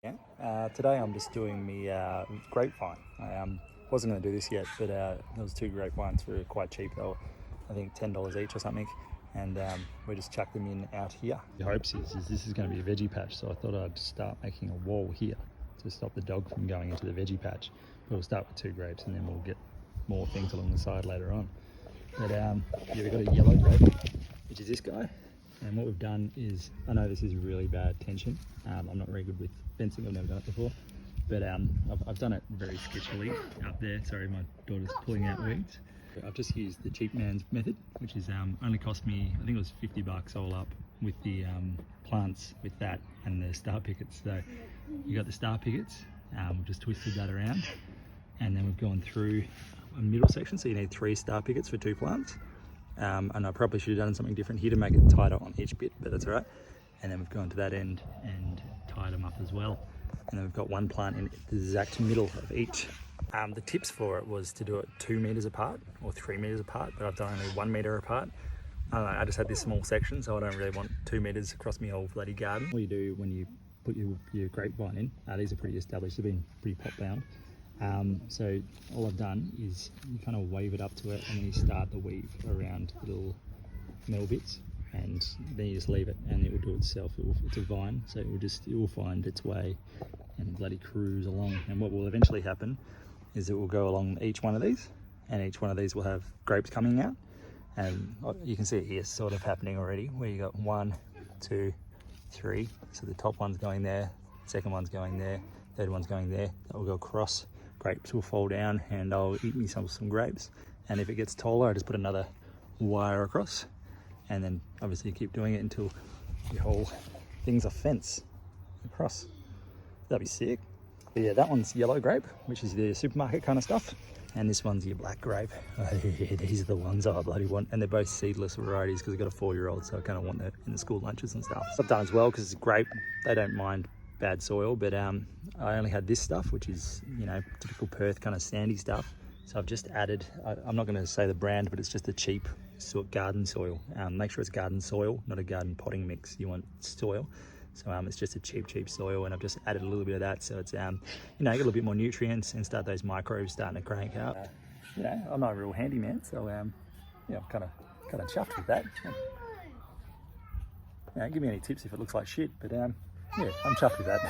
Yeah. Today I'm just doing the grapevine. I wasn't going to do this yet, but those two grapevines were quite cheap. They were, I think, $10 each or something, and we just chucked them in out here. The hopes is this is going to be a veggie patch, so I thought I'd start making a wall here to stop the dog from going into the veggie patch. But we'll start with 2 grapes, and then we'll get more things along the side later on. But yeah, we've got a yellow grape, which is this guy. And what we've done is, I know this is really bad tension. I'm not very good with fencing, I've never done it before. But I've done it very sketchily up there. Sorry, my daughter's pulling out weeds. I've just used the cheap man's method, which is only cost me, I think it was $50 all up with the plants with that and the star pickets. So you got the star pickets, we've just twisted that around. And then we've gone through a middle section, so you need 3 star pickets for 2 plants. And I probably should have done something different here to make it tighter on each bit, but that's all right. And then we've gone to that end and tied them up as well. And then we've got 1 plant in the exact middle of each. The tips for it was to do it 2 meters apart or 3 meters apart, but I've done only 1 meter apart. I don't know, I just had this small section, so I don't really want 2 meters across my whole bloody garden. What you do when you put your grapevine in, these are pretty established, they've been pretty pop bound. So all I've done is you kind of wave it up to it, and then you start the weave around little metal bits, and then you just leave it and it will do it itself. It's a vine, so it will find its way and bloody cruise along. And what will eventually happen is it will go along each one of these, and each one of these will have grapes coming out. And you can see it here sort of happening already, where you got 1, 2, 3. So the top one's going there, second one's going there, third one's going there. That will go across. Grapes will fall down, and I'll eat me some grapes. And if it gets taller, I just put another wire across, and then obviously you keep doing it until your whole thing's a fence across. That'd be sick. But yeah, that one's yellow grape, which is the supermarket kind of stuff, and this one's your black grape. These are the ones I bloody want, and they're both seedless varieties because I've got a 4-year-old, so I kind of want that in the school lunches and stuff. I've done as well because it's grape. They don't mind bad soil, but I only had this stuff, which is, you know, typical Perth kind of sandy stuff. So I've just added, I'm not going to say the brand, but it's just a cheap sort of garden soil. Make sure it's garden soil, not a garden potting mix. You want soil. So it's just a cheap soil, and I've just added a little bit of that, so it's you know, get a little bit more nutrients and start those microbes starting to crank up. You know, I'm not a real handyman, so yeah, I'm kind of chuffed with that. You know, give me any tips if it looks like shit, but yeah, I'm chuffed with that.